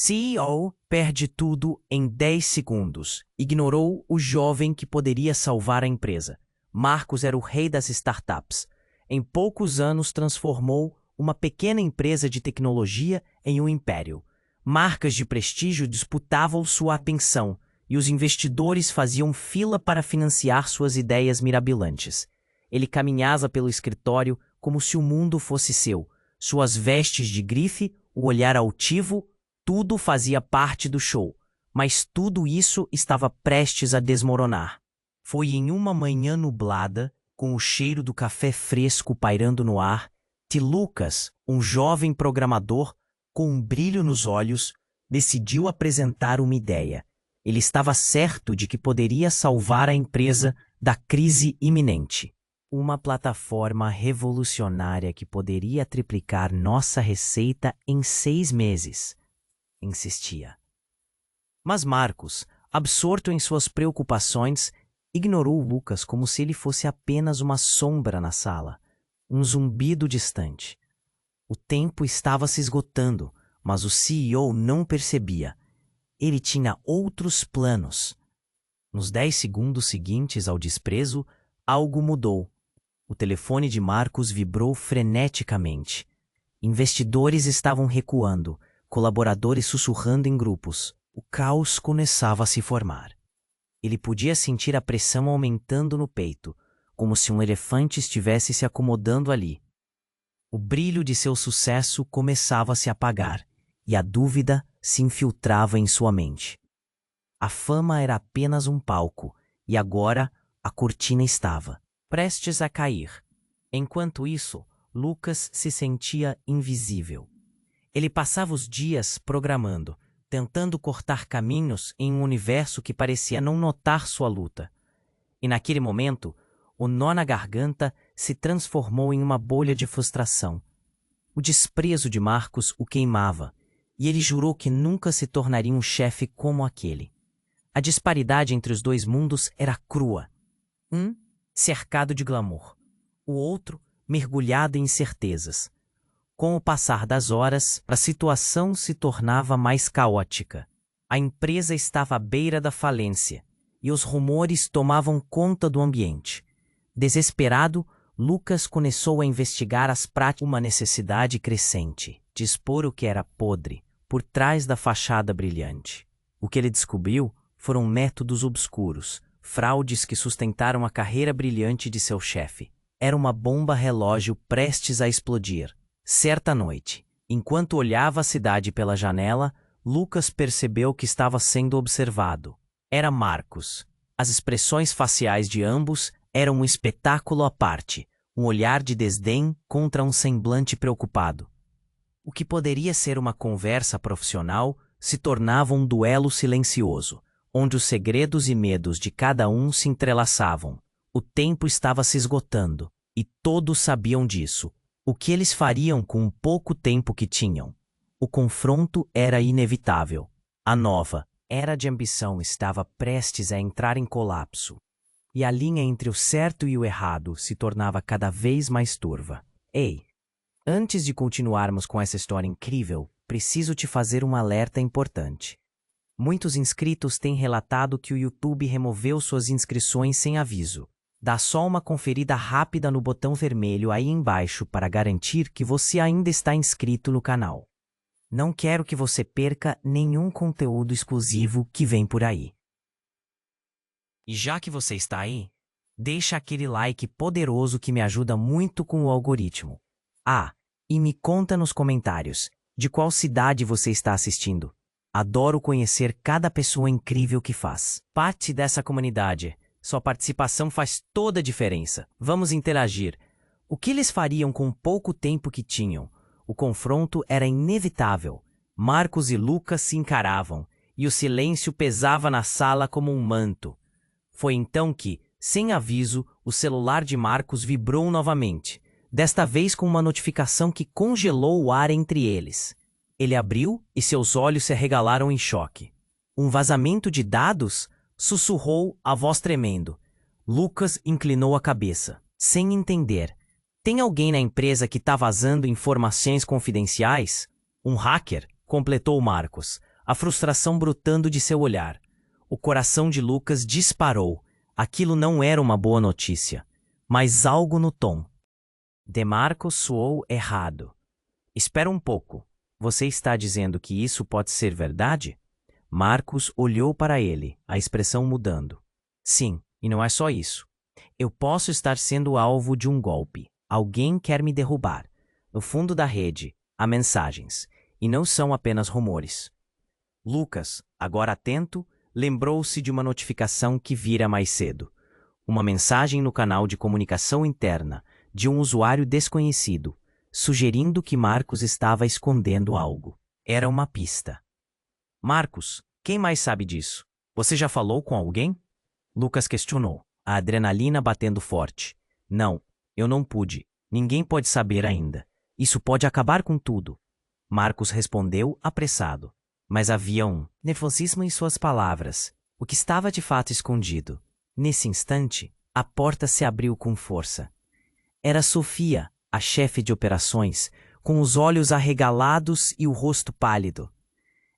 CEO perde tudo em 10 segundos. Ignorou o jovem que poderia salvar a empresa. Marcos era o rei das startups. Em poucos anos transformou uma pequena empresa de tecnologia em um império. Marcas de prestígio disputavam sua atenção e os investidores faziam fila para financiar suas ideias mirabolantes. Ele caminhava pelo escritório como se o mundo fosse seu. Suas vestes de grife, o olhar altivo, tudo fazia parte do show. Mas tudo isso estava prestes a desmoronar. Foi em uma manhã nublada, com o cheiro do café fresco pairando no ar, que Lucas, um jovem programador com um brilho nos olhos, decidiu apresentar uma ideia. Ele estava certo de que poderia salvar a empresa da crise iminente. Uma plataforma revolucionária que poderia triplicar nossa receita em 6 meses, insistia. Mas Marcos, absorto em suas preocupações, ignorou Lucas como se ele fosse apenas uma sombra na sala, um zumbido distante. O tempo estava se esgotando, mas o CEO não percebia. Ele tinha outros planos. Nos 10 segundos seguintes ao desprezo, algo mudou. O telefone de Marcos vibrou freneticamente. Investidores estavam recuando, colaboradores sussurrando em grupos. O caos começava a se formar. Ele podia sentir a pressão aumentando no peito, como se um elefante estivesse se acomodando ali. O brilho de seu sucesso começava a se apagar, e a dúvida se infiltrava em sua mente. A fama era apenas um palco, e agora a cortina estava prestes a cair. Enquanto isso, Lucas se sentia invisível. Ele passava os dias programando, tentando cortar caminhos em um universo que parecia não notar sua luta. E naquele momento, o nó na garganta se transformou em uma bolha de frustração. O desprezo de Marcos o queimava, e ele jurou que nunca se tornaria um chefe como aquele. A disparidade entre os dois mundos era crua. Um, cercado de glamour. O outro, mergulhado em incertezas. Com o passar das horas, a situação se tornava mais caótica. A empresa estava à beira da falência, e os rumores tomavam conta do ambiente. Desesperado, Lucas começou a investigar as práticas, uma necessidade crescente de expor o que era podre por trás da fachada brilhante. O que ele descobriu foram métodos obscuros, fraudes que sustentaram a carreira brilhante de seu chefe. Era uma bomba relógio prestes a explodir. Certa noite, enquanto olhava a cidade pela janela, Lucas percebeu que estava sendo observado. Era Marcos. As expressões faciais de ambos eram um espetáculo à parte, um olhar de desdém contra um semblante preocupado. O que poderia ser uma conversa profissional se tornava um duelo silencioso, onde os segredos e medos de cada um se entrelaçavam. O tempo estava se esgotando, e todos sabiam disso. O que eles fariam com o pouco tempo que tinham? O confronto era inevitável. A nova era de ambição estava prestes a entrar em colapso. E a linha entre o certo e o errado se tornava cada vez mais turva. Ei, antes de continuarmos com essa história incrível, preciso te fazer um alerta importante. Muitos inscritos têm relatado que o YouTube removeu suas inscrições sem aviso. Dá só uma conferida rápida no botão vermelho aí embaixo para garantir que você ainda está inscrito no canal. Não quero que você perca nenhum conteúdo exclusivo que vem por aí. E já que você está aí, deixa aquele like poderoso que me ajuda muito com o algoritmo. Ah, e me conta nos comentários de qual cidade você está assistindo. Adoro conhecer cada pessoa incrível que faz parte dessa comunidade. Sua participação faz toda a diferença. Vamos interagir. O que eles fariam com o pouco tempo que tinham? O confronto era inevitável. Marcos e Lucas se encaravam, e o silêncio pesava na sala como um manto. Foi então que, sem aviso, o celular de Marcos vibrou novamente, desta vez com uma notificação que congelou o ar entre eles. Ele abriu e seus olhos se arregalaram em choque. Um vazamento de dados? Sussurrou, a voz tremendo. Lucas inclinou a cabeça, sem entender. Tem alguém na empresa que está vazando informações confidenciais? Um hacker? Completou Marcos. a frustração brotando de seu olhar. O coração de Lucas disparou. Aquilo não era uma boa notícia, mas algo no tom de Marcos soou errado. Espera um pouco. Você está dizendo que isso pode ser verdade? Marcos olhou para ele, a expressão mudando. Sim, e não é só isso. Eu posso estar sendo alvo de um golpe. Alguém quer me derrubar. No fundo da rede, há mensagens, e não são apenas rumores. Lucas, agora atento, lembrou-se de uma notificação que vira mais cedo. Uma mensagem no canal de comunicação interna de um usuário desconhecido, sugerindo que Marcos estava escondendo algo. Era uma pista. Marcos, quem mais sabe disso? Você já falou com alguém? Lucas questionou, a adrenalina batendo forte. Não, eu não pude. Ninguém pode saber ainda. Isso pode acabar com tudo. Marcos respondeu apressado. Mas havia um nervosismo em suas palavras, o que estava de fato escondido. Nesse instante, a porta se abriu com força. Era Sofia, a chefe de operações, com os olhos arregalados e o rosto pálido.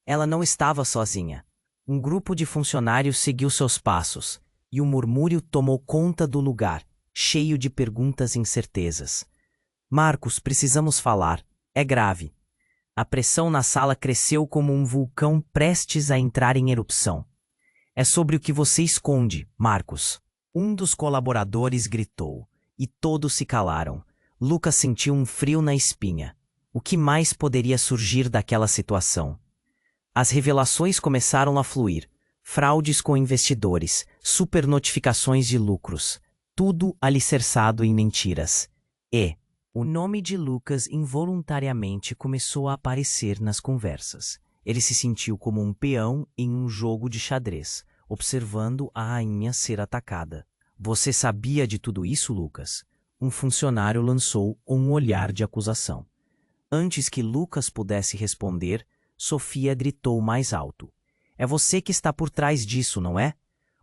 Ela não estava sozinha. Um grupo de funcionários seguiu seus passos, e o murmúrio tomou conta do lugar, cheio de perguntas e incertezas. Marcos, precisamos falar. É grave. A pressão na sala cresceu como um vulcão prestes a entrar em erupção. É sobre o que você esconde, Marcos. Um dos colaboradores gritou, e todos se calaram. Lucas sentiu um frio na espinha. O que mais poderia surgir daquela situação? As revelações começaram a fluir. Fraudes com investidores, supernotificações de lucros, tudo alicerçado em mentiras. E o nome de Lucas involuntariamente começou a aparecer nas conversas. Ele se sentiu como um peão em um jogo de xadrez, observando a rainha ser atacada. Você sabia de tudo isso, Lucas? Um funcionário lançou um olhar de acusação. Antes que Lucas pudesse responder, Sofia gritou mais alto. É você que está por trás disso, não é?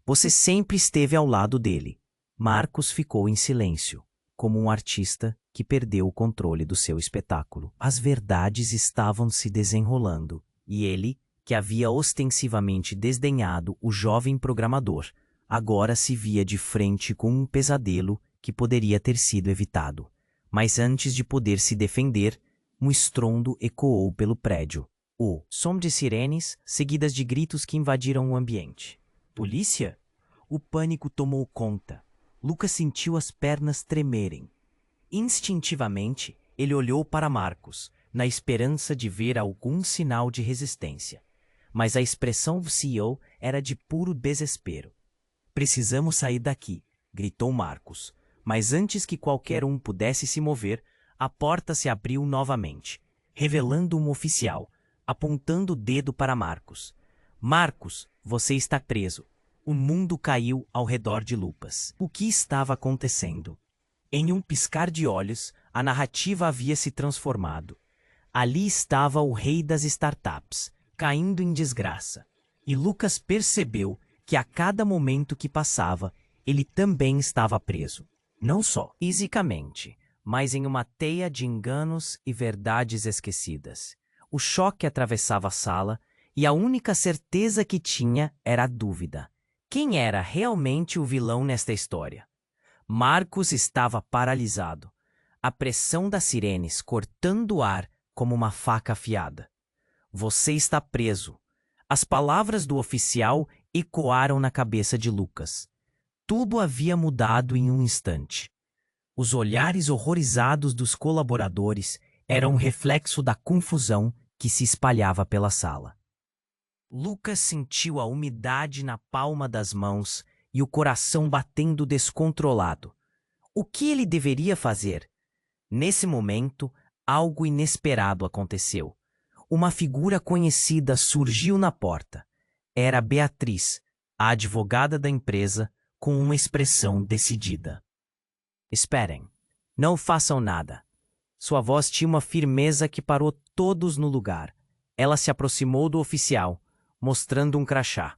Você sempre esteve ao lado dele. Marcos ficou em silêncio, como um artista que perdeu o controle do seu espetáculo. As verdades estavam se desenrolando, e ele, que havia ostensivamente desdenhado o jovem programador, agora se via de frente com um pesadelo que poderia ter sido evitado. Mas antes de poder se defender, um estrondo ecoou pelo prédio. O som de sirenes, seguidas de gritos que invadiram o ambiente. Polícia? O pânico tomou conta. Lucas sentiu as pernas tremerem. Instintivamente, ele olhou para Marcos, na esperança de ver algum sinal de resistência. Mas a expressão do CEO era de puro desespero. Precisamos sair daqui, gritou Marcos. Mas antes que qualquer um pudesse se mover, a porta se abriu novamente, revelando um oficial, apontando o dedo para Marcos. Marcos, você está preso. O mundo caiu ao redor de Lucas. O que estava acontecendo? Em um piscar de olhos, a narrativa havia se transformado. Ali estava o rei das startups, caindo em desgraça. E Lucas percebeu que a cada momento que passava, ele também estava preso. Não só fisicamente, mas em uma teia de enganos e verdades esquecidas. O choque atravessava a sala e a única certeza que tinha era a dúvida. Quem era realmente o vilão nesta história? Marcos estava paralisado, a pressão das sirenes cortando o ar como uma faca afiada. Você está preso. As palavras do oficial ecoaram na cabeça de Lucas. Tudo havia mudado em um instante. Os olhares horrorizados dos colaboradores eram um reflexo da confusão que se espalhava pela sala. Lucas sentiu a umidade na palma das mãos e o coração batendo descontrolado. O que ele deveria fazer? Nesse momento, algo inesperado aconteceu. Uma figura conhecida surgiu na porta. Era Beatriz, a advogada da empresa, com uma expressão decidida. Esperem. Não façam nada. Sua voz tinha uma firmeza que parou todos no lugar. Ela se aproximou do oficial, mostrando um crachá.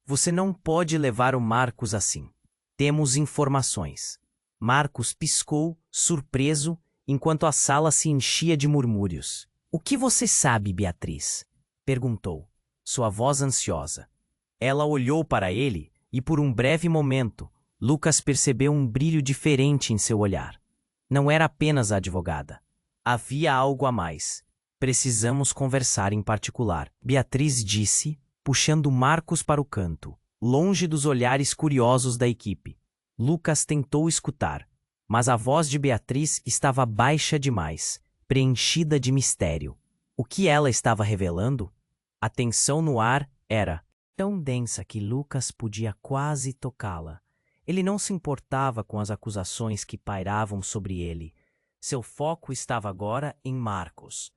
Você não pode levar o Marcos assim. Temos informações. Marcos piscou, surpreso, enquanto a sala se enchia de murmúrios. O que você sabe, Beatriz? Perguntou. sua voz ansiosa. Ela olhou para ele e, por um breve momento, Lucas percebeu um brilho diferente em seu olhar. Não era apenas a advogada. Havia algo a mais. Precisamos conversar em particular, Beatriz disse, puxando Marcos para o canto, longe dos olhares curiosos da equipe. Lucas tentou escutar, mas a voz de Beatriz estava baixa demais, preenchida de mistério. O que ela estava revelando? A tensão no ar era tão densa que Lucas podia quase tocá-la. Ele não se importava com as acusações que pairavam sobre ele. Seu foco estava agora em Marcos.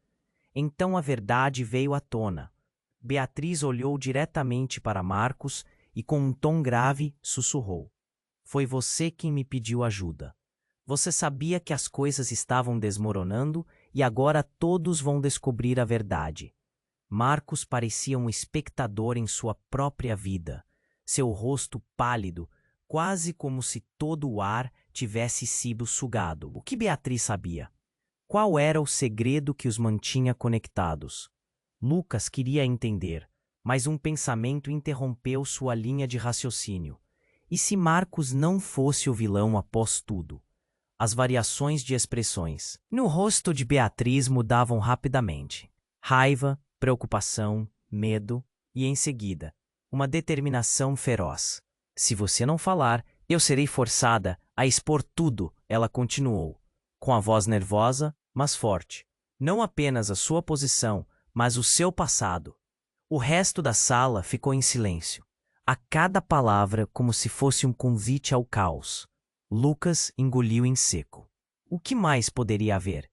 Então a verdade veio à tona. Beatriz olhou diretamente para Marcos e, com um tom grave, sussurrou: "Foi você quem me pediu ajuda. Você sabia que as coisas estavam desmoronando e agora todos vão descobrir a verdade." Marcos parecia um espectador em sua própria vida, seu rosto pálido, quase como se todo o ar tivesse sido sugado. O que Beatriz sabia? Qual era o segredo que os mantinha conectados? Lucas queria entender, mas um pensamento interrompeu sua linha de raciocínio. E se Marcos não fosse o vilão após tudo? As variações de expressões no rosto de Beatriz mudavam rapidamente. Raiva, preocupação, medo e, em seguida, uma determinação feroz. "Se você não falar, eu serei forçada a expor tudo", ela continuou, com a voz nervosa, mas forte. "Não apenas a sua posição, mas o seu passado." O resto da sala ficou em silêncio, a cada palavra como se fosse um convite ao caos. Lucas engoliu em seco. O que mais poderia haver?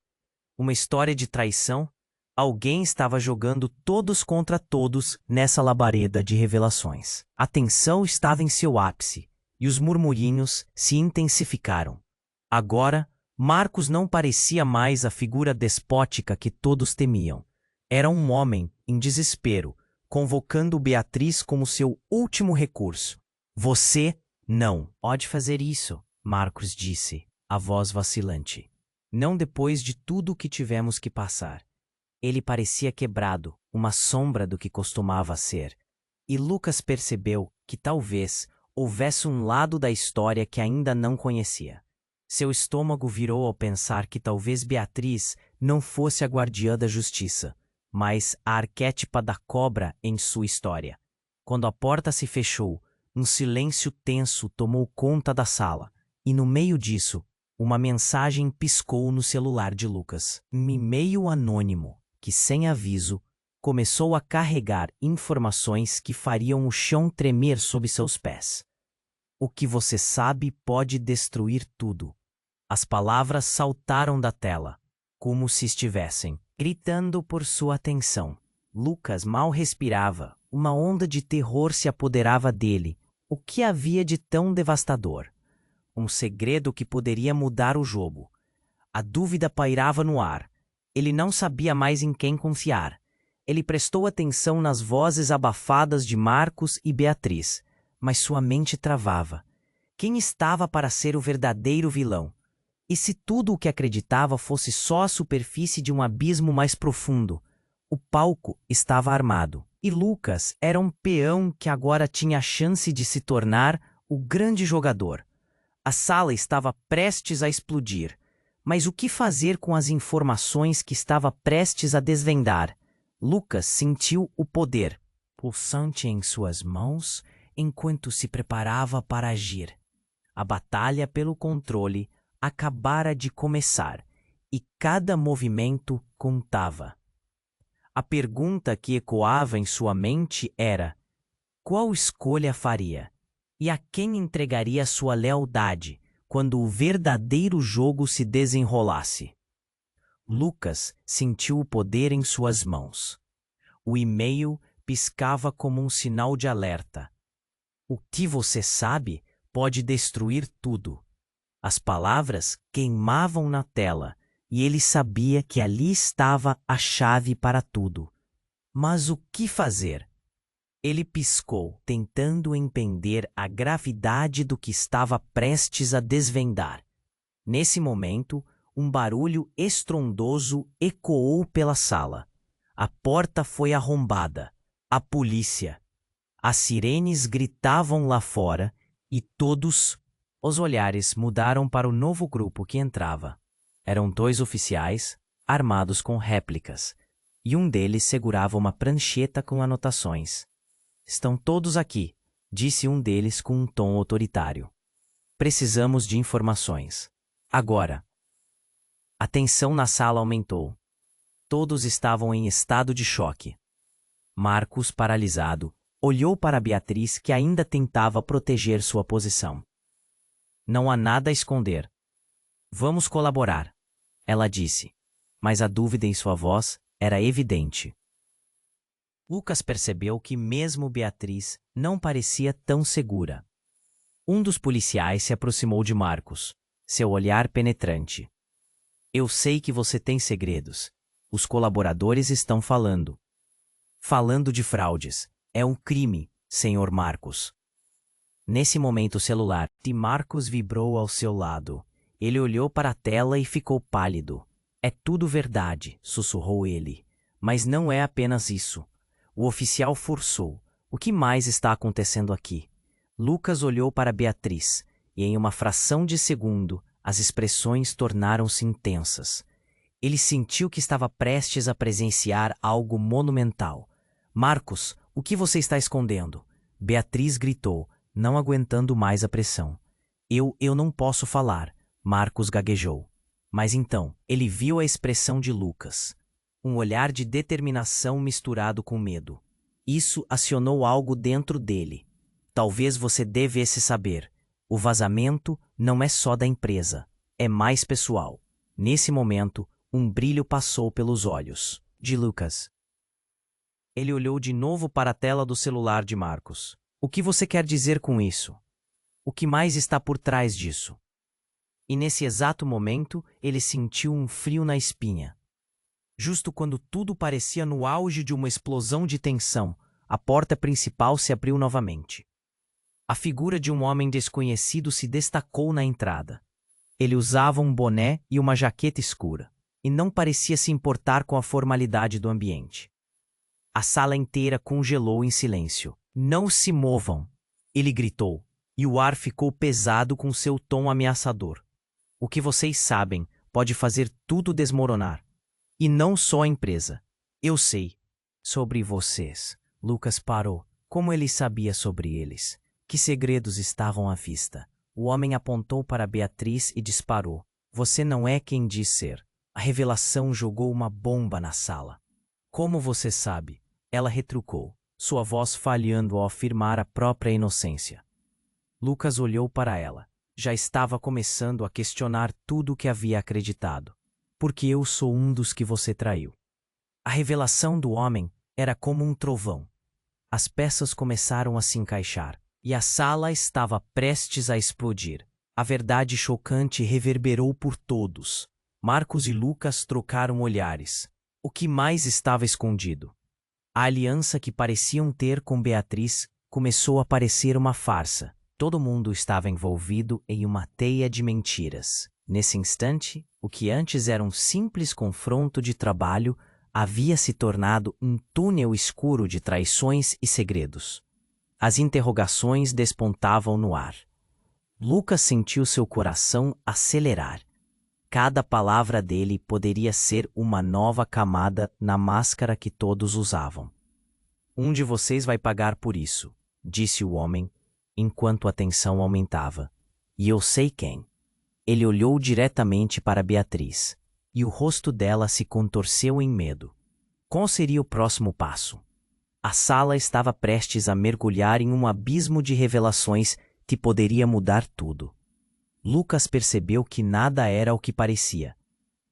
Uma história de traição? Alguém estava jogando todos contra todos nessa labareda de revelações. A tensão estava em seu ápice e os murmurinhos se intensificaram. Agora, Marcos não parecia mais a figura despótica que todos temiam. Era um homem em desespero, convocando Beatriz como seu último recurso. "Você não pode fazer isso", Marcos disse, a voz vacilante. "Não depois de tudo o que tivemos que passar." Ele parecia quebrado, uma sombra do que costumava ser. E Lucas percebeu que talvez houvesse um lado da história que ainda não conhecia. Seu estômago virou ao pensar que talvez Beatriz não fosse a guardiã da justiça, mas a arquétipa da cobra em sua história. Quando a porta se fechou, um silêncio tenso tomou conta da sala, e no meio disso, uma mensagem piscou no celular de Lucas. Um e-mail anônimo, que, sem aviso, começou a carregar informações que fariam o chão tremer sob seus pés. "O que você sabe pode destruir tudo." As palavras saltaram da tela, como se estivessem gritando por sua atenção. Lucas mal respirava, uma onda de terror se apoderava dele. O que havia de tão devastador? Um segredo que poderia mudar o jogo. A dúvida pairava no ar. Ele não sabia mais em quem confiar. Ele prestou atenção nas vozes abafadas de Marcos e Beatriz, mas sua mente travava. Quem estava para ser o verdadeiro vilão? E se tudo o que acreditava fosse só a superfície de um abismo mais profundo? O palco estava armado, e Lucas era um peão que agora tinha a chance de se tornar o grande jogador. A sala estava prestes a explodir. Mas o que fazer com as informações que estava prestes a desvendar? Lucas sentiu o poder pulsante em suas mãos enquanto se preparava para agir. A batalha pelo controle acabara de começar e cada movimento contava. A pergunta que ecoava em sua mente era: qual escolha faria? E a quem entregaria sua lealdade quando o verdadeiro jogo se desenrolasse? Lucas sentiu o poder em suas mãos. O e-mail piscava como um sinal de alerta. "O que você sabe pode destruir tudo." As palavras queimavam na tela e ele sabia que ali estava a chave para tudo. Mas o que fazer? Ele piscou, tentando entender a gravidade do que estava prestes a desvendar. Nesse momento, um barulho estrondoso ecoou pela sala. A porta foi arrombada. A polícia. As sirenes gritavam lá fora e todos os olhares mudaram para o novo grupo que entrava. Eram 2 oficiais, armados com réplicas, e um deles segurava uma prancheta com anotações. Estão todos aqui, disse um deles com um tom autoritário. Precisamos de informações. Agora. A tensão na sala aumentou. Todos estavam em estado de choque. Marcos, paralisado, olhou para Beatriz, que ainda tentava proteger sua posição. Não há nada a esconder. Vamos colaborar, ela disse, mas a dúvida em sua voz era evidente. Lucas percebeu que mesmo Beatriz não parecia tão segura. Um dos policiais se aproximou de Marcos, seu olhar penetrante. Eu sei que você tem segredos. Os colaboradores estão falando. Falando de fraudes. É um crime, senhor Marcos. Nesse momento o celular de Marcos vibrou ao seu lado. Ele olhou para a tela e ficou pálido. É tudo verdade, sussurrou ele. Mas não é apenas isso. O oficial forçou. O que mais está acontecendo aqui? Lucas olhou para Beatriz, e em uma fração de segundo, as expressões tornaram-se intensas. Ele sentiu que estava prestes a presenciar algo monumental. Marcos, o que você está escondendo? Beatriz gritou, não aguentando mais a pressão. Eu não posso falar, Marcos gaguejou. Mas então, ele viu a expressão de Lucas. Um olhar de determinação misturado com medo. Isso acionou algo dentro dele. Talvez você devesse saber. O vazamento não é só da empresa. É mais pessoal. Nesse momento, um brilho passou pelos olhos de Lucas. Ele olhou de novo para a tela do celular de Marcos. O que você quer dizer com isso? O que mais está por trás disso? E nesse exato momento, ele sentiu um frio na espinha. Justo quando tudo parecia no auge de uma explosão de tensão, a porta principal se abriu novamente. A figura de um homem desconhecido se destacou na entrada. Ele usava um boné e uma jaqueta escura, e não parecia se importar com a formalidade do ambiente. A sala inteira congelou em silêncio. Não se movam, ele gritou, e o ar ficou pesado com seu tom ameaçador. O que vocês sabem pode fazer tudo desmoronar. E não só a empresa. Eu sei. Sobre vocês. Lucas parou. Como ele sabia sobre eles? Que segredos estavam à vista? O homem apontou para Beatriz e disparou. Você não é quem diz ser. A revelação jogou uma bomba na sala. Como você sabe? Ela retrucou, sua voz falhando ao afirmar a própria inocência. Lucas olhou para ela. Já estava começando a questionar tudo o que havia acreditado. Porque eu sou um dos que você traiu. A revelação do homem era como um trovão. As peças começaram a se encaixar, e a sala estava prestes a explodir. A verdade chocante reverberou por todos. Marcos e Lucas trocaram olhares. O que mais estava escondido? A aliança que pareciam ter com Beatriz começou a parecer uma farsa. Todo mundo estava envolvido em uma teia de mentiras. Nesse instante, o que antes era um simples confronto de trabalho havia se tornado um túnel escuro de traições e segredos. As interrogações despontavam no ar. Lucas sentiu seu coração acelerar. Cada palavra dele poderia ser uma nova camada na máscara que todos usavam. Um de vocês vai pagar por isso, disse o homem, enquanto a tensão aumentava. E eu sei quem. Ele olhou diretamente para Beatriz, e o rosto dela se contorceu em medo. Qual seria o próximo passo? A sala estava prestes a mergulhar em um abismo de revelações que poderia mudar tudo. Lucas percebeu que nada era o que parecia.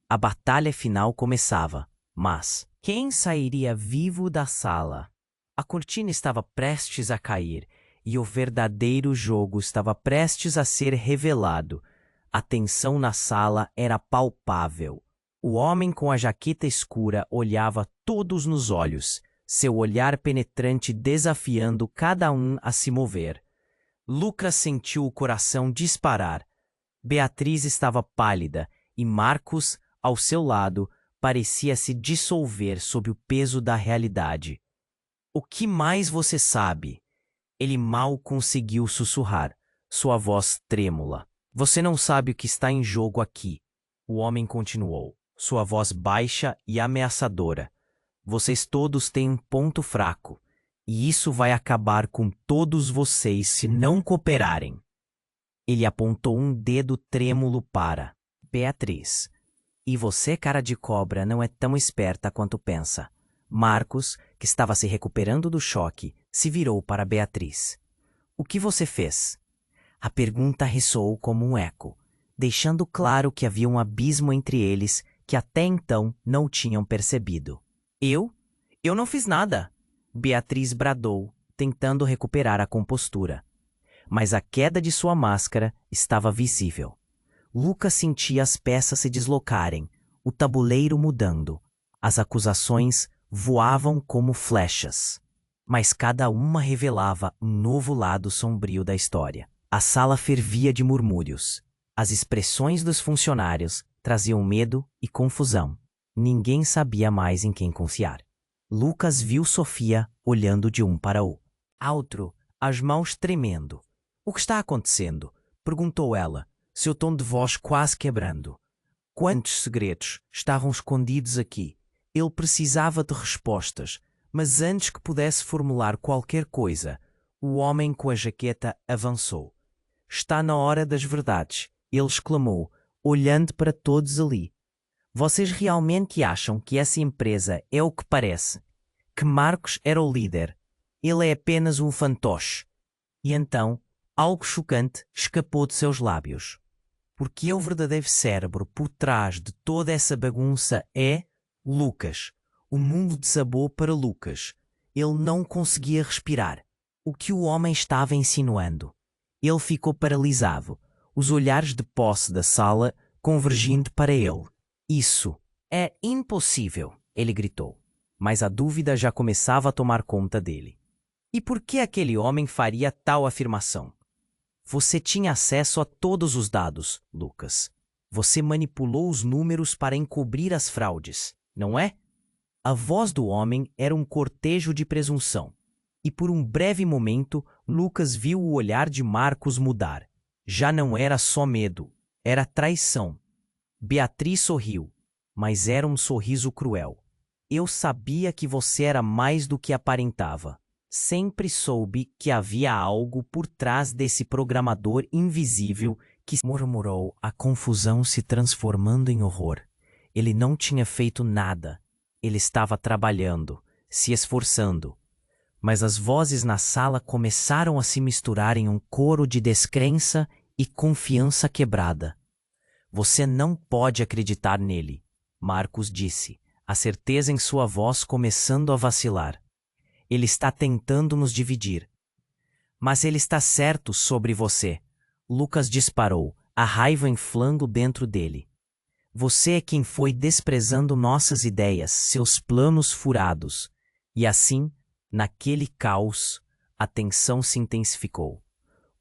A batalha final começava, mas quem sairia vivo da sala? A cortina estava prestes a cair, e o verdadeiro jogo estava prestes a ser revelado. A tensão na sala era palpável. O homem com a jaqueta escura olhava todos nos olhos, seu olhar penetrante desafiando cada um a se mover. Lucas sentiu o coração disparar. Beatriz estava pálida e Marcos, ao seu lado, parecia se dissolver sob o peso da realidade. O que mais você sabe? Ele mal conseguiu sussurrar, sua voz trêmula. Você não sabe o que está em jogo aqui. O homem continuou, sua voz baixa e ameaçadora. Vocês todos têm um ponto fraco, e isso vai acabar com todos vocês se não cooperarem. Ele apontou um dedo trêmulo para Beatriz. E você, cara de cobra, não é tão esperta quanto pensa. Marcos, que estava se recuperando do choque, se virou para Beatriz. O que você fez? A pergunta ressoou como um eco, deixando claro que havia um abismo entre eles que até então não tinham percebido. Eu? Eu não fiz nada! Beatriz bradou, tentando recuperar a compostura. Mas a queda de sua máscara estava visível. Lucas sentia as peças se deslocarem, o tabuleiro mudando. As acusações voavam como flechas. Mas cada uma revelava um novo lado sombrio da história. A sala fervia de murmúrios. As expressões dos funcionários traziam medo e confusão. Ninguém sabia mais em quem confiar. Lucas viu Sofia olhando de um para o outro, as mãos tremendo. O que está acontecendo? Perguntou ela, seu tom de voz quase quebrando. Quantos segredos estavam escondidos aqui? Ele precisava de respostas, mas antes que pudesse formular qualquer coisa, o homem com a jaqueta avançou. Está na hora das verdades, ele exclamou, olhando para todos ali. Vocês realmente acham que essa empresa é o que parece? Que Marcos era o líder? Ele é apenas um fantoche. E então, algo chocante escapou de seus lábios. Porque o verdadeiro cérebro por trás de toda essa bagunça é Lucas. O mundo desabou para Lucas. Ele não conseguia respirar. O que o homem estava insinuando? Ele ficou paralisado, os olhares de posse da sala convergindo para ele. Isso é impossível, ele gritou. Mas a dúvida já começava a tomar conta dele. E por que aquele homem faria tal afirmação? Você tinha acesso a todos os dados, Lucas. Você manipulou os números para encobrir as fraudes, não é? A voz do homem era um cortejo de presunção. E por um breve momento, Lucas viu o olhar de Marcos mudar. Já não era só medo, era traição. Beatriz sorriu, mas era um sorriso cruel. Eu sabia que você era mais do que aparentava. Sempre soube que havia algo por trás desse programador invisível que murmurou, a confusão se transformando em horror. Ele não tinha feito nada. Ele estava trabalhando, se esforçando. Mas as vozes na sala começaram a se misturar em um coro de descrença e confiança quebrada. Você não pode acreditar nele, Marcos disse, a certeza em sua voz começando a vacilar. Ele está tentando nos dividir. Mas ele está certo sobre você. Lucas disparou, a raiva inflando dentro dele. Você é quem foi desprezando nossas ideias, seus planos furados. E assim, naquele caos, a tensão se intensificou.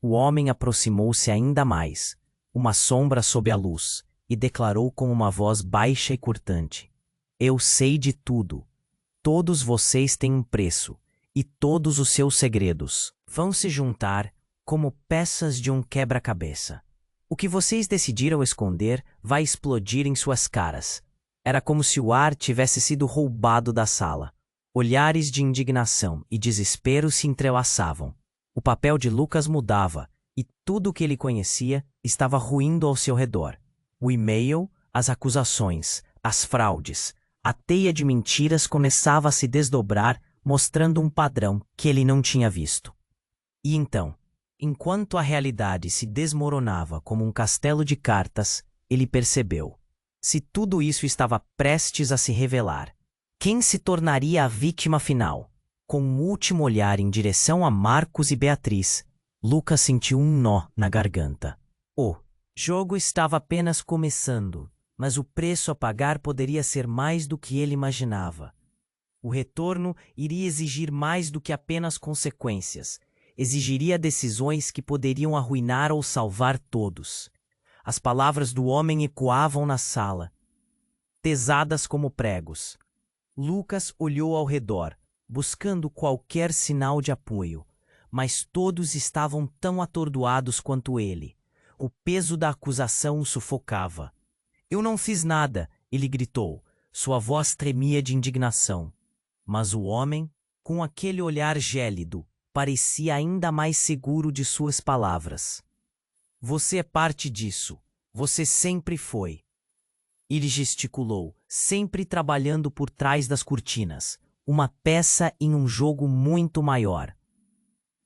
O homem aproximou-se ainda mais, uma sombra sob a luz, e declarou com uma voz baixa e cortante. Eu sei de tudo. Todos vocês têm um preço, e todos os seus segredos vão se juntar como peças de um quebra-cabeça. O que vocês decidiram esconder vai explodir em suas caras. Era como se o ar tivesse sido roubado da sala. Olhares de indignação e desespero se entrelaçavam. O papel de Lucas mudava, e tudo o que ele conhecia estava ruindo ao seu redor. O e-mail, as acusações, as fraudes, a teia de mentiras começava a se desdobrar, mostrando um padrão que ele não tinha visto. E então, enquanto a realidade se desmoronava como um castelo de cartas, ele percebeu. Se tudo isso estava prestes a se revelar, quem se tornaria a vítima final? Com um último olhar em direção a Marcos e Beatriz, Lucas sentiu um nó na garganta. O jogo estava apenas começando, mas o preço a pagar poderia ser mais do que ele imaginava. O retorno iria exigir mais do que apenas consequências. Exigiria decisões que poderiam arruinar ou salvar todos. As palavras do homem ecoavam na sala, pesadas como pregos. Lucas olhou ao redor. buscando qualquer sinal de apoio, mas todos estavam tão atordoados quanto ele. O peso da acusação o sufocava. Eu não fiz nada, ele gritou. Sua voz tremia de indignação. Mas o homem, com aquele olhar gélido, parecia ainda mais seguro de suas palavras. Você é parte disso. Você sempre foi. Ele gesticulou, sempre trabalhando por trás das cortinas, uma peça em um jogo muito maior.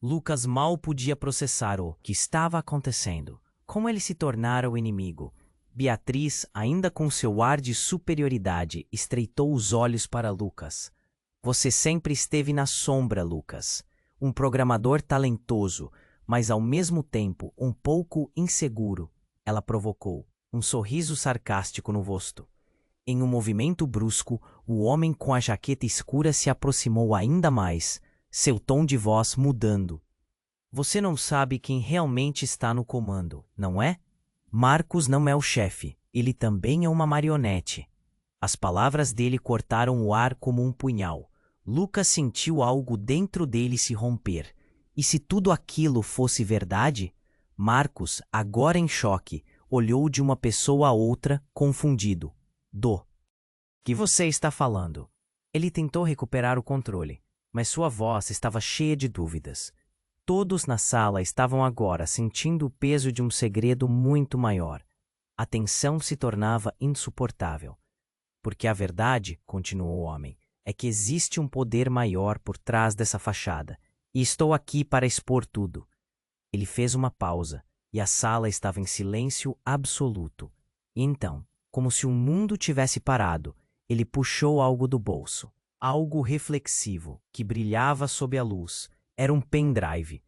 Lucas mal podia processar o que estava acontecendo. Como ele se tornara o inimigo. Beatriz, ainda com seu ar de superioridade, estreitou os olhos para Lucas. Você sempre esteve na sombra, Lucas. Um programador talentoso, mas ao mesmo tempo um pouco inseguro. Ela provocou, um sorriso sarcástico no rosto. Em um movimento brusco, o homem com a jaqueta escura se aproximou ainda mais, seu tom de voz mudando. Você não sabe quem realmente está no comando, não é? Marcos não é o chefe, ele também é uma marionete. As palavras dele cortaram o ar como um punhal. Lucas sentiu algo dentro dele se romper. E se tudo aquilo fosse verdade? Marcos, agora em choque, olhou de uma pessoa a outra, confundido. Que você está falando? Ele tentou recuperar o controle, mas sua voz estava cheia de dúvidas. Todos na sala estavam agora sentindo o peso de um segredo muito maior. A tensão se tornava insuportável. Porque a verdade, continuou o homem, é que existe um poder maior por trás dessa fachada, e estou aqui para expor tudo. Ele fez uma pausa, e a sala estava em silêncio absoluto. E então, como se o mundo tivesse parado, ele puxou algo do bolso. Algo reflexivo, que brilhava sob a luz. Era um pendrive.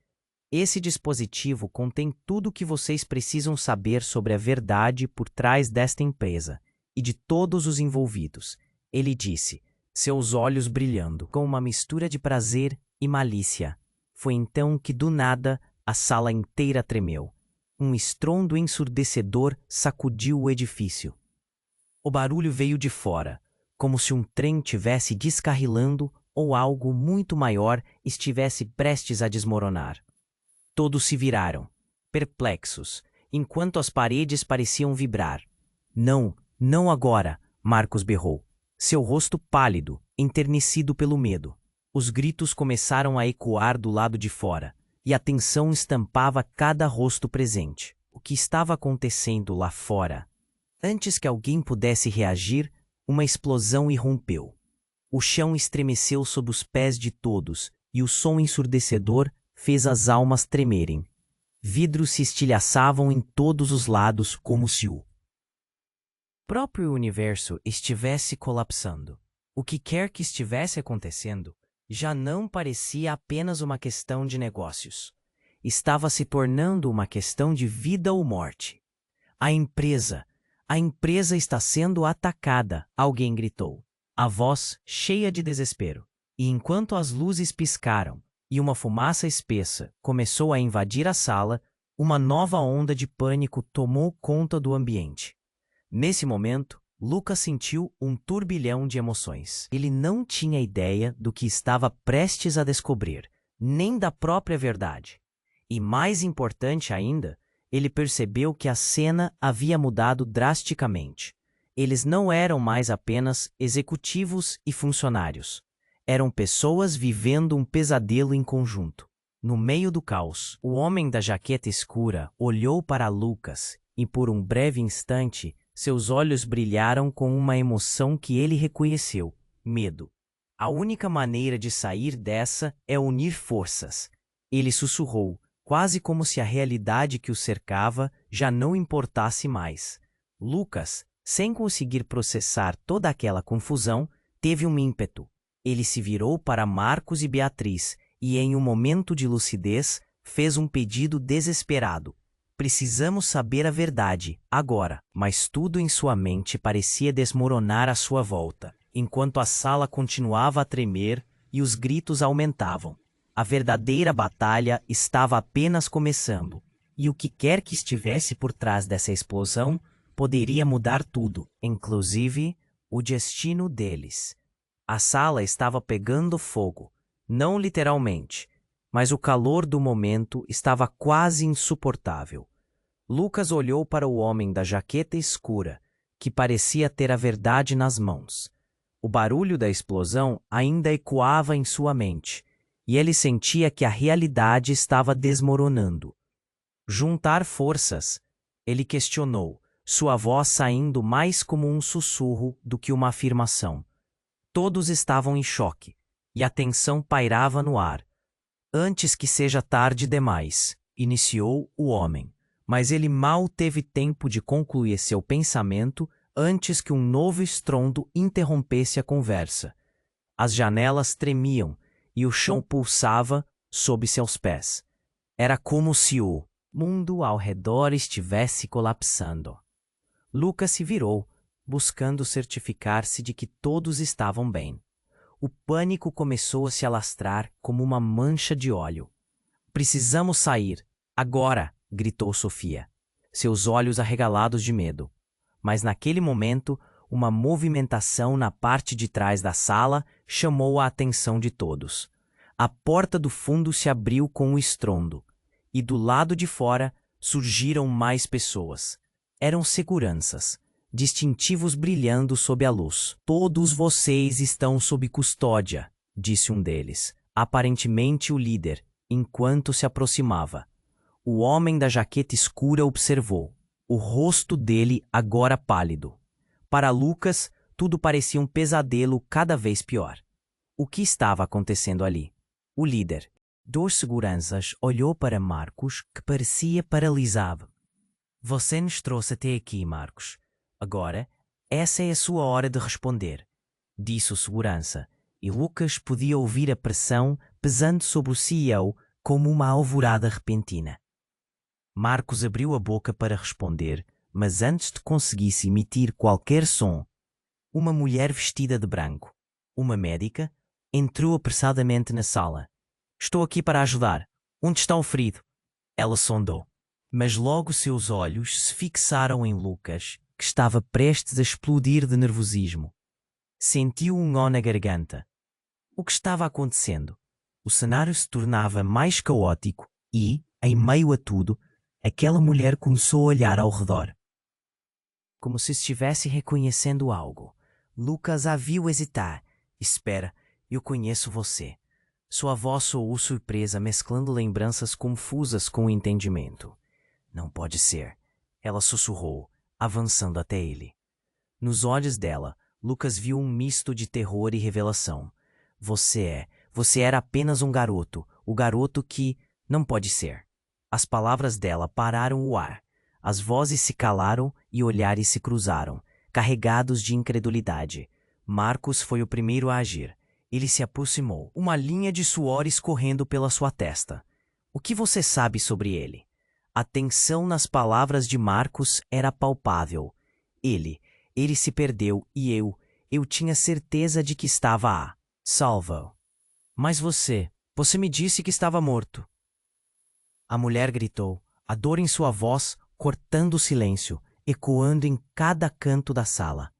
Esse dispositivo contém tudo o que vocês precisam saber sobre a verdade por trás desta empresa e de todos os envolvidos. Ele disse, seus olhos brilhando, com uma mistura de prazer e malícia. Foi então que, do nada, a sala inteira tremeu. Um estrondo ensurdecedor sacudiu o edifício. O barulho veio de fora, como se um trem tivesse descarrilando ou algo muito maior estivesse prestes a desmoronar. Todos se viraram, perplexos, enquanto as paredes pareciam vibrar. Não, não agora, Marcos berrou, seu rosto pálido, enternecido pelo medo. Os gritos começaram a ecoar do lado de fora, e a tensão estampava cada rosto presente. O que estava acontecendo lá fora? Antes que alguém pudesse reagir, uma explosão irrompeu. O chão estremeceu sob os pés de todos, e o som ensurdecedor fez as almas tremerem. Vidros se estilhaçavam em todos os lados como se o próprio universo estivesse colapsando. O que quer que estivesse acontecendo já não parecia apenas uma questão de negócios. Estava se tornando uma questão de vida ou morte. A empresa está sendo atacada, alguém gritou. A voz cheia de desespero. E enquanto as luzes piscaram e uma fumaça espessa começou a invadir a sala, uma nova onda de pânico tomou conta do ambiente. Nesse momento, Lucas sentiu um turbilhão de emoções. Ele não tinha ideia do que estava prestes a descobrir, nem da própria verdade. E mais importante ainda, ele percebeu que a cena havia mudado drasticamente. Eles não eram mais apenas executivos e funcionários. Eram pessoas vivendo um pesadelo em conjunto. No meio do caos, o homem da jaqueta escura olhou para Lucas e, por um breve instante, seus olhos brilharam com uma emoção que ele reconheceu: medo. A única maneira de sair dessa é unir forças. Ele sussurrou, quase como se a realidade que o cercava já não importasse mais. Lucas, sem conseguir processar toda aquela confusão, teve um ímpeto. Ele se virou para Marcos e Beatriz e, em um momento de lucidez, fez um pedido desesperado. Precisamos saber a verdade, agora. Mas tudo em sua mente parecia desmoronar à sua volta, enquanto a sala continuava a tremer e os gritos aumentavam. A verdadeira batalha estava apenas começando, e o que quer que estivesse por trás dessa explosão poderia mudar tudo, inclusive o destino deles. A sala estava pegando fogo, não literalmente, mas o calor do momento estava quase insuportável. Lucas olhou para o homem da jaqueta escura, que parecia ter a verdade nas mãos. O barulho da explosão ainda ecoava em sua mente, e ele sentia que a realidade estava desmoronando. Juntar forças, ele questionou, sua voz saindo mais como um sussurro do que uma afirmação. Todos estavam em choque, e a tensão pairava no ar. Antes que seja tarde demais, iniciou o homem, mas ele mal teve tempo de concluir seu pensamento antes que um novo estrondo interrompesse a conversa. As janelas tremiam e o chão pulsava sob seus pés. Era como se o mundo ao redor estivesse colapsando. Lucas se virou, buscando certificar-se de que todos estavam bem. O pânico começou a se alastrar como uma mancha de óleo. Precisamos sair, agora! Gritou Sofia, seus olhos arregalados de medo. Mas naquele momento, uma movimentação na parte de trás da sala chamou a atenção de todos. A porta do fundo se abriu com um estrondo, e do lado de fora surgiram mais pessoas. Eram seguranças, distintivos brilhando sob a luz. Todos vocês estão sob custódia, disse um deles, aparentemente o líder, enquanto se aproximava. O homem da jaqueta escura observou, o rosto dele agora pálido. Para Lucas, tudo parecia um pesadelo cada vez pior. O que estava acontecendo ali? O líder dos seguranças olhou para Marcos, que parecia paralisado. Você nos trouxe até aqui, Marcos. Agora, essa é a sua hora de responder, disse o segurança, e Lucas podia ouvir a pressão pesando sobre o CEO como uma alvorada repentina. Marcos abriu a boca para responder, mas antes de conseguisse emitir qualquer som, uma mulher vestida de branco, uma médica, entrou apressadamente na sala. Estou aqui para ajudar. Onde está o ferido? Ela sondou. Mas logo seus olhos se fixaram em Lucas, que estava prestes a explodir de nervosismo. Sentiu um nó na garganta. O que estava acontecendo? O cenário se tornava mais caótico e, em meio a tudo, aquela mulher começou a olhar ao redor. Como se estivesse reconhecendo algo. Lucas a viu hesitar. Espera, eu conheço você. Sua voz soou surpresa, mesclando lembranças confusas com o entendimento. Não pode ser. Ela sussurrou, avançando até ele. Nos olhos dela, Lucas viu um misto de terror e revelação. Você era apenas um garoto, o garoto que não pode ser. As palavras dela pararam o ar. As vozes se calaram e olhares se cruzaram, carregados de incredulidade. Marcos foi o primeiro a agir. Ele se aproximou, uma linha de suor escorrendo pela sua testa. O que você sabe sobre ele? A tensão nas palavras de Marcos era palpável. Ele se perdeu e eu tinha certeza de que estava a salvo. Mas você me disse que estava morto. A mulher gritou, a dor em sua voz cortando o silêncio, ecoando em cada canto da sala.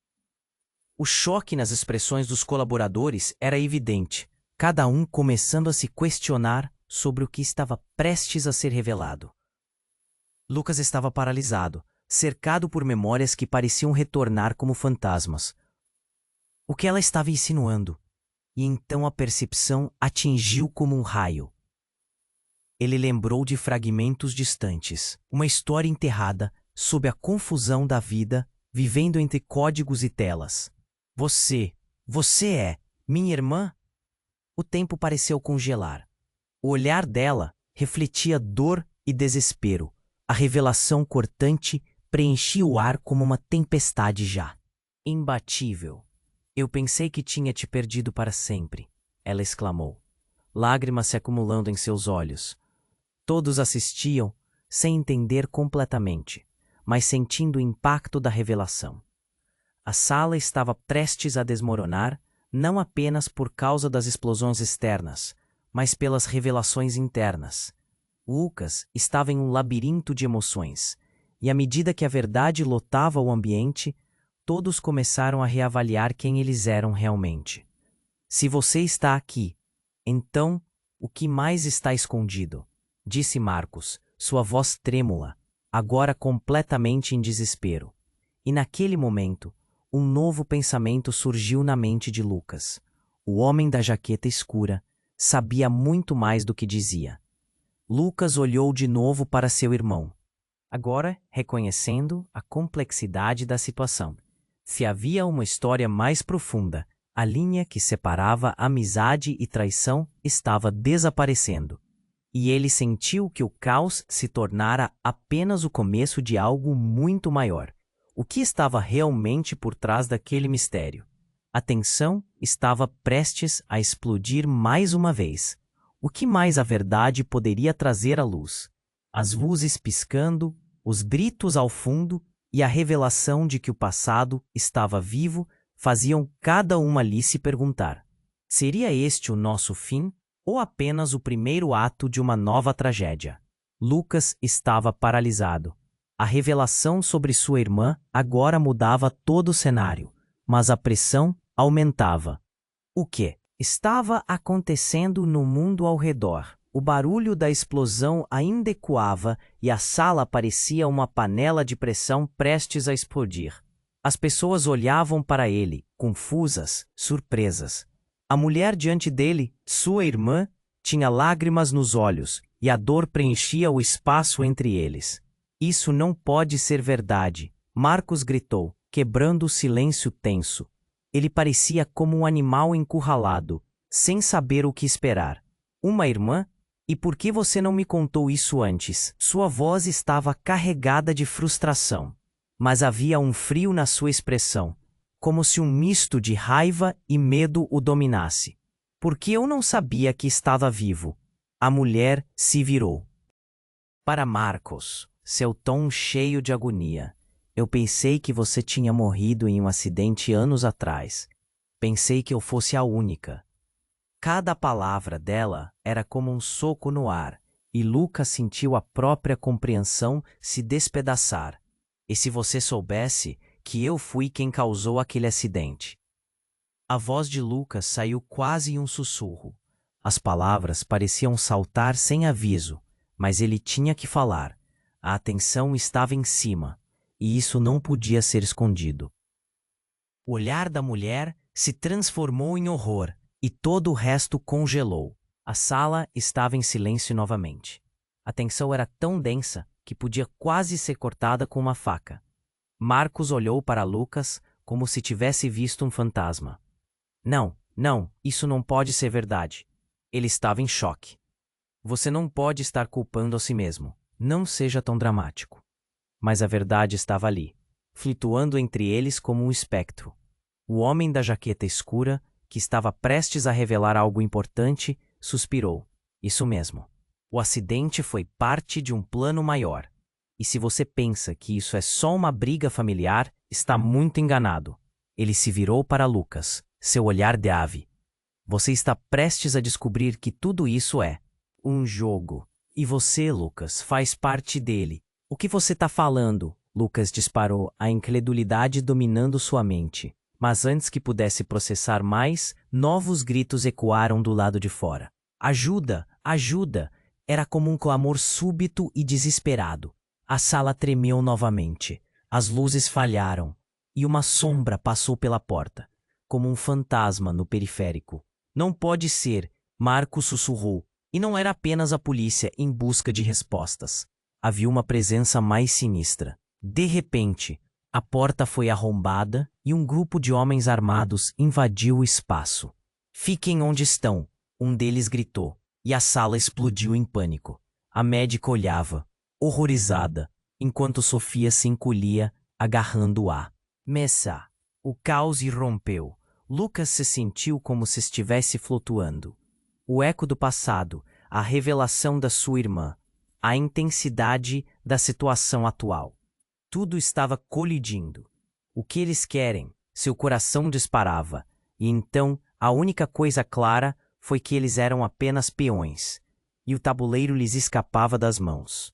O choque nas expressões dos colaboradores era evidente, cada um começando a se questionar sobre o que estava prestes a ser revelado. Lucas estava paralisado, cercado por memórias que pareciam retornar como fantasmas. O que ela estava insinuando? E então a percepção atingiu como um raio. Ele lembrou de fragmentos distantes, uma história enterrada sob a confusão da vida, vivendo entre códigos e telas. Você é minha irmã? O tempo pareceu congelar. O olhar dela refletia dor e desespero. A revelação cortante preenchia o ar como uma tempestade já. Imbatível. Eu pensei que tinha te perdido para sempre, ela exclamou, lágrimas se acumulando em seus olhos. Todos assistiam, sem entender completamente, mas sentindo o impacto da revelação. A sala estava prestes a desmoronar, não apenas por causa das explosões externas, mas pelas revelações internas. Lucas estava em um labirinto de emoções, e à medida que a verdade lotava o ambiente, todos começaram a reavaliar quem eles eram realmente. Se você está aqui, então o que mais está escondido? Disse Marcos, sua voz trêmula, agora completamente em desespero. E naquele momento, um novo pensamento surgiu na mente de Lucas. O homem da jaqueta escura sabia muito mais do que dizia. Lucas olhou de novo para seu irmão, agora reconhecendo a complexidade da situação. Se havia uma história mais profunda, a linha que separava amizade e traição estava desaparecendo. E ele sentiu que o caos se tornara apenas o começo de algo muito maior. O que estava realmente por trás daquele mistério? A tensão estava prestes a explodir mais uma vez. O que mais a verdade poderia trazer à luz? As luzes piscando, os gritos ao fundo e a revelação de que o passado estava vivo faziam cada uma ali se perguntar: seria este o nosso fim ou apenas o primeiro ato de uma nova tragédia? Lucas estava paralisado. A revelação sobre sua irmã agora mudava todo o cenário, mas a pressão aumentava. O que estava acontecendo no mundo ao redor? O barulho da explosão ainda ecoava e a sala parecia uma panela de pressão prestes a explodir. As pessoas olhavam para ele, confusas, surpresas. A mulher diante dele, sua irmã, tinha lágrimas nos olhos e a dor preenchia o espaço entre eles. Isso não pode ser verdade, Marcos gritou, quebrando o silêncio tenso. Ele parecia como um animal encurralado, sem saber o que esperar. Uma irmã? E por que você não me contou isso antes? Sua voz estava carregada de frustração, mas havia um frio na sua expressão, como se um misto de raiva e medo o dominasse. Porque eu não sabia que estava vivo. A mulher se virou para Marcos, seu tom cheio de agonia. Eu pensei que você tinha morrido em um acidente anos atrás. Pensei que eu fosse a única. Cada palavra dela era como um soco no ar, e Lucas sentiu a própria compreensão se despedaçar. E se você soubesse que eu fui quem causou aquele acidente? A voz de Lucas saiu quase em um sussurro. As palavras pareciam saltar sem aviso, mas ele tinha que falar. A atenção estava em cima, e isso não podia ser escondido. O olhar da mulher se transformou em horror, e todo o resto congelou. A sala estava em silêncio novamente. A tensão era tão densa que podia quase ser cortada com uma faca. Marcos olhou para Lucas como se tivesse visto um fantasma. Não, isso não pode ser verdade. Ele estava em choque. Você não pode estar culpando a si mesmo. Não seja tão dramático. Mas a verdade estava ali, flutuando entre eles como um espectro. O homem da jaqueta escura, que estava prestes a revelar algo importante, suspirou. Isso mesmo. O acidente foi parte de um plano maior. E se você pensa que isso é só uma briga familiar, está muito enganado. Ele se virou para Lucas, seu olhar de ave. Você está prestes a descobrir que tudo isso é um jogo. E você, Lucas, faz parte dele. O que você está falando? Lucas disparou, a incredulidade dominando sua mente. Mas antes que pudesse processar mais, novos gritos ecoaram do lado de fora. Ajuda! Ajuda! Era como um clamor súbito e desesperado. A sala tremeu novamente. As luzes falharam. E uma sombra passou pela porta, como um fantasma no periférico. Não pode ser, Marcos sussurrou. E não era apenas a polícia em busca de respostas. Havia uma presença mais sinistra. De repente, a porta foi arrombada e um grupo de homens armados invadiu o espaço. Fiquem onde estão, um deles gritou, e a sala explodiu em pânico. A médica olhava, horrorizada, enquanto Sofia se encolhia, agarrando-a. Messa. O caos irrompeu. Lucas se sentiu como se estivesse flutuando. O eco do passado, a revelação da sua irmã, a intensidade da situação atual. Tudo estava colidindo. O que eles querem? Seu coração disparava. E então, a única coisa clara foi que eles eram apenas peões, e o tabuleiro lhes escapava das mãos.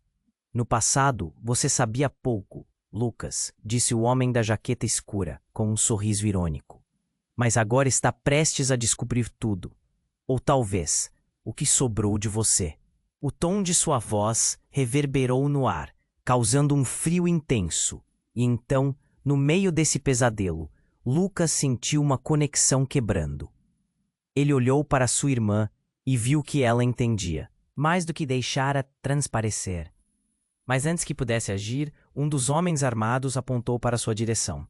No passado, você sabia pouco, Lucas, disse o homem da jaqueta escura, com um sorriso irônico. mas agora está prestes a descobrir tudo. Ou talvez, o que sobrou de você. O tom de sua voz reverberou no ar, causando um frio intenso. E então, no meio desse pesadelo, Lucas sentiu uma conexão quebrando. Ele olhou para sua irmã e viu que ela entendia, mais do que deixara transparecer. Mas antes que pudesse agir, um dos homens armados apontou para sua direção.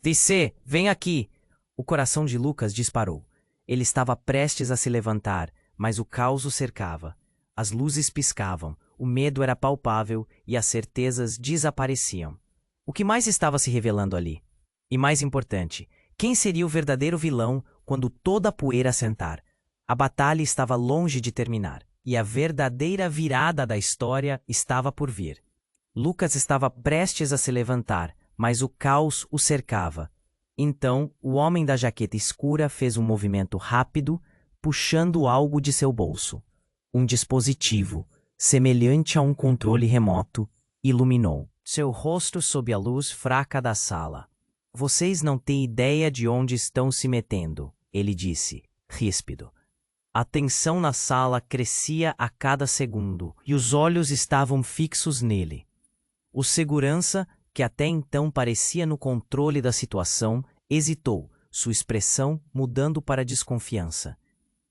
Você, vem aqui! O coração de Lucas disparou. Ele estava prestes a se levantar, mas o caos o cercava. As luzes piscavam, o medo era palpável e as certezas desapareciam. O que mais estava se revelando ali? E mais importante, quem seria o verdadeiro vilão quando toda a poeira assentar? A batalha estava longe de terminar, e a verdadeira virada da história estava por vir. Lucas estava prestes a se levantar, mas o caos o cercava. Então, o homem da jaqueta escura fez um movimento rápido, puxando algo de seu bolso. Um dispositivo, semelhante a um controle remoto, iluminou seu rosto sob a luz fraca da sala. Vocês não têm ideia de onde estão se metendo, ele disse, ríspido. A tensão na sala crescia a cada segundo e os olhos estavam fixos nele. O segurança, que até então parecia no controle da situação, hesitou, sua expressão mudando para desconfiança.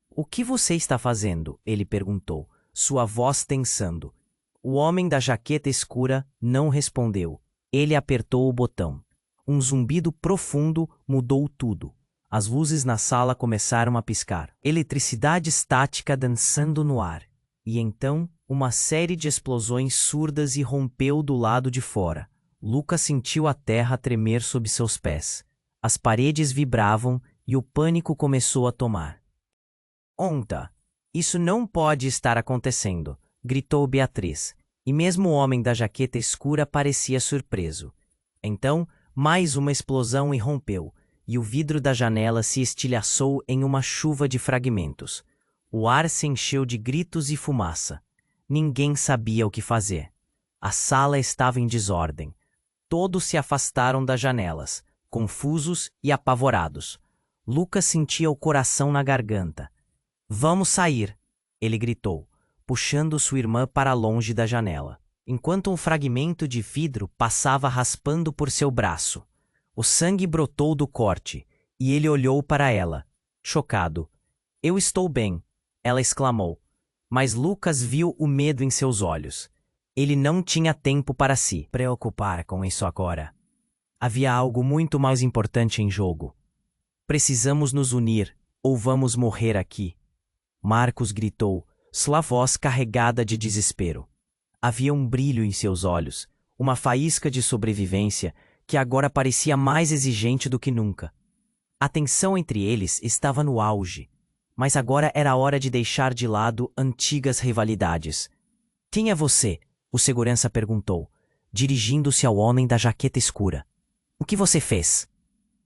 O que você está fazendo? Ele perguntou, sua voz tensando. O homem da jaqueta escura não respondeu. Ele apertou o botão. Um zumbido profundo mudou tudo. As luzes na sala começaram a piscar. Eletricidade estática dançando no ar. E então, uma série de explosões surdas irrompeu do lado de fora. Lucas sentiu a terra tremer sob seus pés. As paredes vibravam e o pânico começou a tomar. Onta! Isso não pode estar acontecendo, gritou Beatriz. E mesmo o homem da jaqueta escura parecia surpreso. Então, mais uma explosão irrompeu, e o vidro da janela se estilhaçou em uma chuva de fragmentos. O ar se encheu de gritos e fumaça. Ninguém sabia o que fazer. A sala estava em desordem. Todos se afastaram das janelas, confusos e apavorados. Lucas sentia o coração na garganta. Vamos sair, ele gritou, puxando sua irmã para longe da janela, enquanto um fragmento de vidro passava raspando por seu braço. O sangue brotou do corte, e ele olhou para ela, chocado. Eu estou bem, ela exclamou, mas Lucas viu o medo em seus olhos. Ele não tinha tempo para se preocupar com isso agora. Havia algo muito mais importante em jogo. Precisamos nos unir, ou vamos morrer aqui. Marcos gritou, sua voz carregada de desespero. Havia um brilho em seus olhos, uma faísca de sobrevivência que agora parecia mais exigente do que nunca. A tensão entre eles estava no auge, mas agora era hora de deixar de lado antigas rivalidades. Quem é você? O segurança perguntou, dirigindo-se ao homem da jaqueta escura. O que você fez?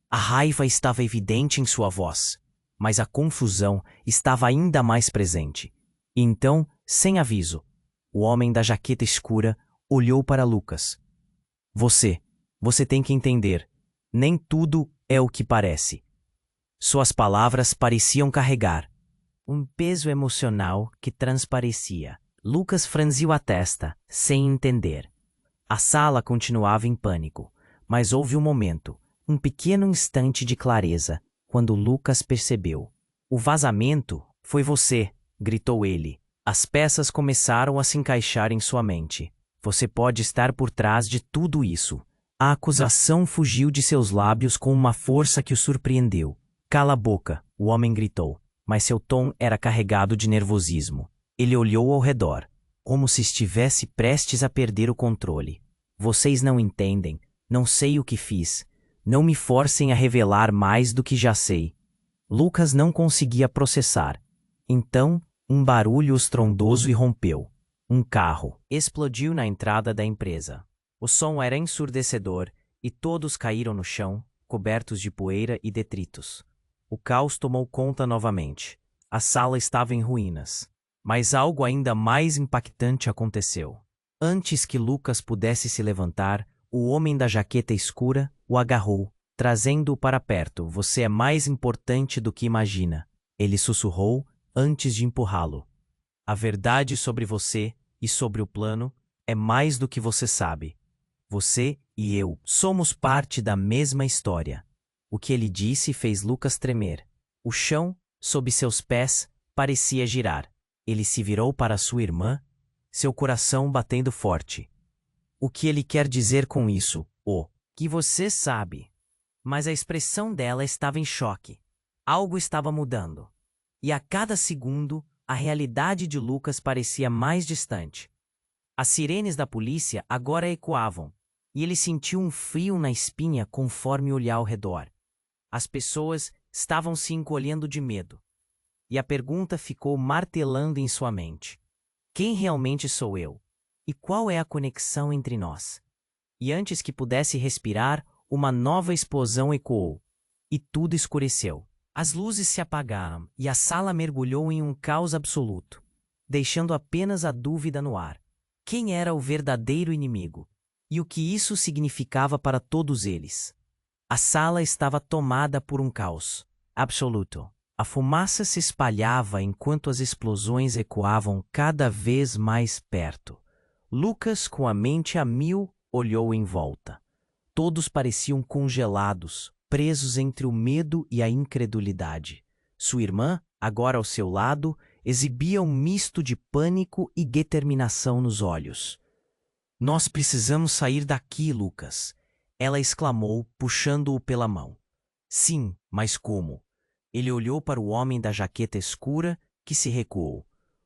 A raiva estava evidente em sua voz, mas a confusão estava ainda mais presente. E então, sem aviso, o homem da jaqueta escura olhou para Lucas. Você tem que entender, nem tudo é o que parece. Suas palavras pareciam carregar um peso emocional que transparecia. Lucas franziu a testa, sem entender. A sala continuava em pânico, mas houve um momento, um pequeno instante de clareza, quando Lucas percebeu. O vazamento foi você, gritou ele. As peças começaram a se encaixar em sua mente. Você pode estar por trás de tudo isso. A acusação fugiu de seus lábios com uma força que o surpreendeu. Cala a boca, o homem gritou, mas seu tom era carregado de nervosismo. Ele olhou ao redor, como se estivesse prestes a perder o controle. Vocês não entendem, não sei o que fiz. Não me forcem a revelar mais do que já sei. Lucas não conseguia processar. Então, um barulho estrondoso irrompeu. Um carro explodiu na entrada da empresa. O som era ensurdecedor e todos caíram no chão, cobertos de poeira e detritos. O caos tomou conta novamente. A sala estava em ruínas. Mas algo ainda mais impactante aconteceu. Antes que Lucas pudesse se levantar, o homem da jaqueta escura o agarrou. trazendo-o para perto. Você é mais importante do que imagina, ele sussurrou antes de empurrá-lo. A verdade sobre você e sobre o plano é mais do que você sabe. Você e eu somos parte da mesma história. O que ele disse fez Lucas tremer. O chão, sob seus pés, parecia girar. Ele se virou para sua irmã, seu coração batendo forte. O que ele quer dizer com isso? O que você sabe. Mas a expressão dela estava em choque. Algo estava mudando. E a cada segundo, a realidade de Lucas parecia mais distante. As sirenes da polícia agora ecoavam, e ele sentiu um frio na espinha conforme olhava ao redor. As pessoas estavam se encolhendo de medo. E a pergunta ficou martelando em sua mente. Quem realmente sou eu? E qual é a conexão entre nós? E antes que pudesse respirar, uma nova explosão ecoou. E tudo escureceu. As luzes se apagaram e a sala mergulhou em um caos absoluto, deixando apenas a dúvida no ar. Quem era o verdadeiro inimigo? E o que isso significava para todos eles? A sala estava tomada por um caos absoluto. A fumaça se espalhava enquanto as explosões ecoavam cada vez mais perto. Lucas, com a mente a mil, olhou em volta. Todos pareciam congelados, presos entre o medo e a incredulidade. Sua irmã, agora ao seu lado, exibia um misto de pânico e determinação nos olhos. Nós precisamos sair daqui, Lucas, ela exclamou, puxando-o pela mão. Sim, mas como? Ele olhou para o homem da jaqueta escura, que se recuou.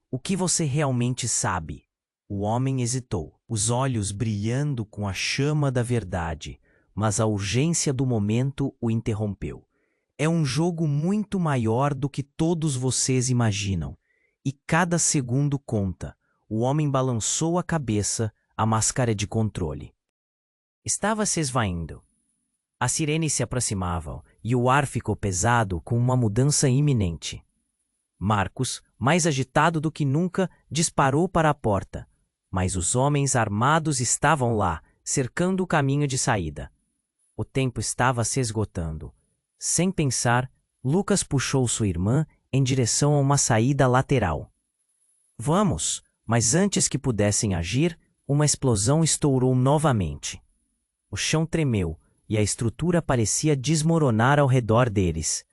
O que você realmente sabe? O homem hesitou, os olhos brilhando com a chama da verdade, mas a urgência do momento o interrompeu. É um jogo muito maior do que todos vocês imaginam, e cada segundo conta. O homem balançou a cabeça, a máscara de controle. Estava se esvaindo. As sirenes se aproximavam, e o ar ficou pesado com uma mudança iminente. Marcos, mais agitado do que nunca, disparou para a porta, mas os homens armados estavam lá, cercando o caminho de saída. O tempo estava se esgotando. Sem pensar, Lucas puxou sua irmã em direção a uma saída lateral. Vamos! Mas antes que pudessem agir, uma explosão estourou novamente. O chão tremeu e a estrutura parecia desmoronar ao redor deles.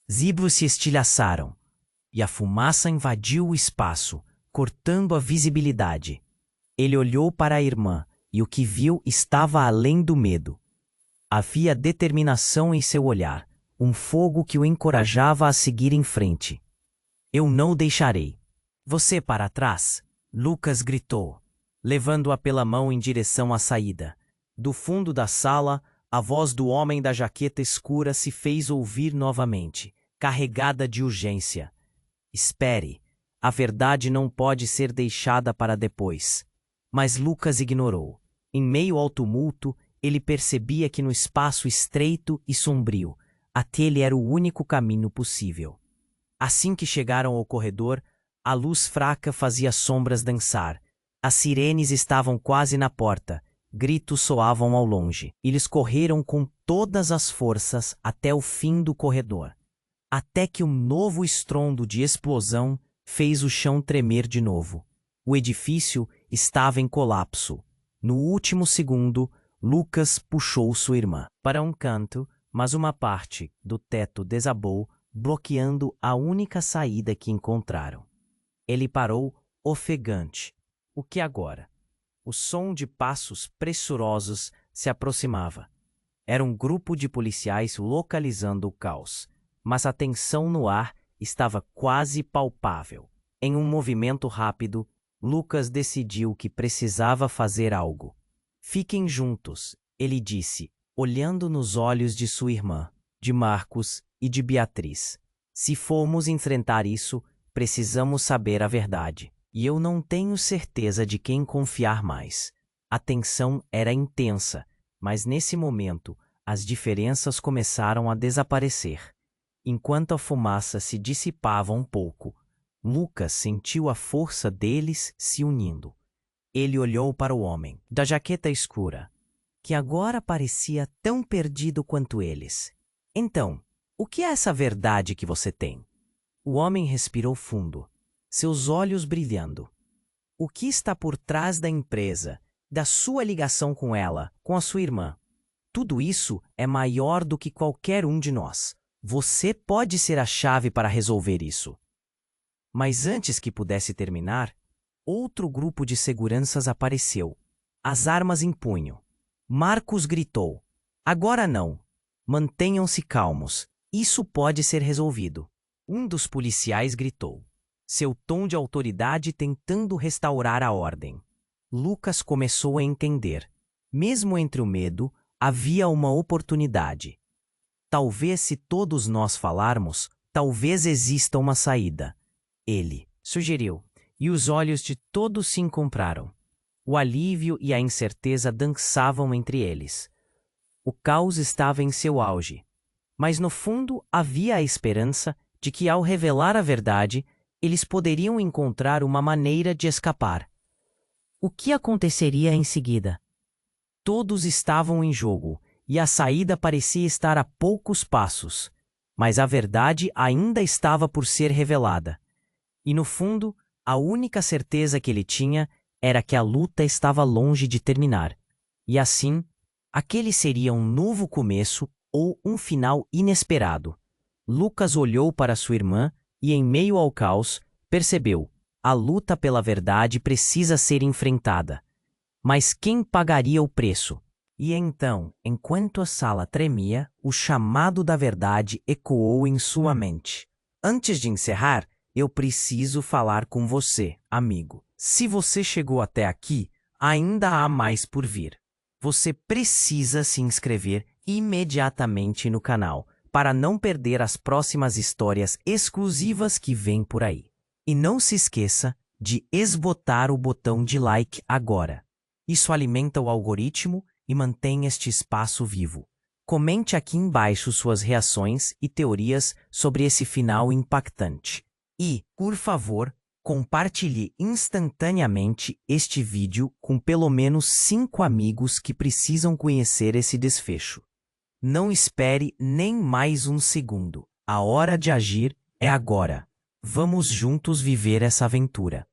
Zibros se estilhaçaram e a fumaça invadiu o espaço, cortando a visibilidade. Ele olhou para a irmã e o que viu estava além do medo. Havia determinação em seu olhar, um fogo que o encorajava a seguir em frente. Eu não o deixarei. Você para trás, Lucas gritou, levando-a pela mão em direção à saída. Do fundo da sala, a voz do homem da jaqueta escura se fez ouvir novamente, carregada de urgência. Espere, a verdade não pode ser deixada para depois. Mas Lucas ignorou. Em meio ao tumulto, ele percebia que no espaço estreito e sombrio, aquele era o único caminho possível. Assim que chegaram ao corredor, a luz fraca fazia sombras dançar. As sirenes estavam quase na porta. Gritos soavam ao longe. Eles correram com todas as forças até o fim do corredor. Até que um novo estrondo de explosão fez o chão tremer de novo. O edifício estava em colapso. No último segundo, Lucas puxou sua irmã para um canto, mas uma parte do teto desabou, bloqueando a única saída que encontraram. Ele parou, ofegante. O que agora? O som de passos pressurosos se aproximava. Era um grupo de policiais localizando o caos, mas a tensão no ar estava quase palpável. Em um movimento rápido, Lucas decidiu que precisava fazer algo. Fiquem juntos, ele disse, olhando nos olhos de sua irmã, de Marcos e de Beatriz. Se formos enfrentar isso, precisamos saber a verdade. E eu não tenho certeza de quem confiar mais. A tensão era intensa, mas nesse momento, as diferenças começaram a desaparecer. Enquanto a fumaça se dissipava um pouco, Lucas sentiu a força deles se unindo. Ele olhou para o homem da jaqueta escura. que agora parecia tão perdido quanto eles. Então, o que é essa verdade que você tem? O homem respirou fundo, seus olhos brilhando. O que está por trás da empresa, da sua ligação com ela, com a sua irmã? Tudo isso é maior do que qualquer um de nós. Você pode ser a chave para resolver isso. Mas antes que pudesse terminar, outro grupo de seguranças apareceu, as armas em punho. Marcos gritou: "Agora não! Mantenham-se calmos. Isso pode ser resolvido." Um dos policiais gritou, seu tom de autoridade tentando restaurar a ordem. Lucas começou a entender. Mesmo entre o medo, havia uma oportunidade. Talvez se todos nós falarmos, talvez exista uma saída. Ele sugeriu, e os olhos de todos se encontraram. O alívio e a incerteza dançavam entre eles. O caos estava em seu auge, mas no fundo havia a esperança de que, ao revelar a verdade, eles poderiam encontrar uma maneira de escapar. O que aconteceria em seguida? Todos estavam em jogo, e a saída parecia estar a poucos passos, mas a verdade ainda estava por ser revelada. E no fundo, a única certeza que ele tinha era que a luta estava longe de terminar. E assim, aquele seria um novo começo ou um final inesperado. Lucas olhou para sua irmã e, em meio ao caos, percebeu: a luta pela verdade precisa ser enfrentada. Mas quem pagaria o preço? E então, enquanto a sala tremia, o chamado da verdade ecoou em sua mente. Antes de encerrar, eu preciso falar com você, amigo. Se você chegou até aqui, ainda há mais por vir. Você precisa se inscrever imediatamente no canal para não perder as próximas histórias exclusivas que vêm por aí. E não se esqueça de esbotar o botão de like agora. Isso alimenta o algoritmo e mantém este espaço vivo. Comente aqui embaixo suas reações e teorias sobre esse final impactante. E, por favor, compartilhe instantaneamente este vídeo com pelo menos 5 amigos que precisam conhecer esse desfecho. Não espere nem mais um segundo. A hora de agir é agora. Vamos juntos viver essa aventura.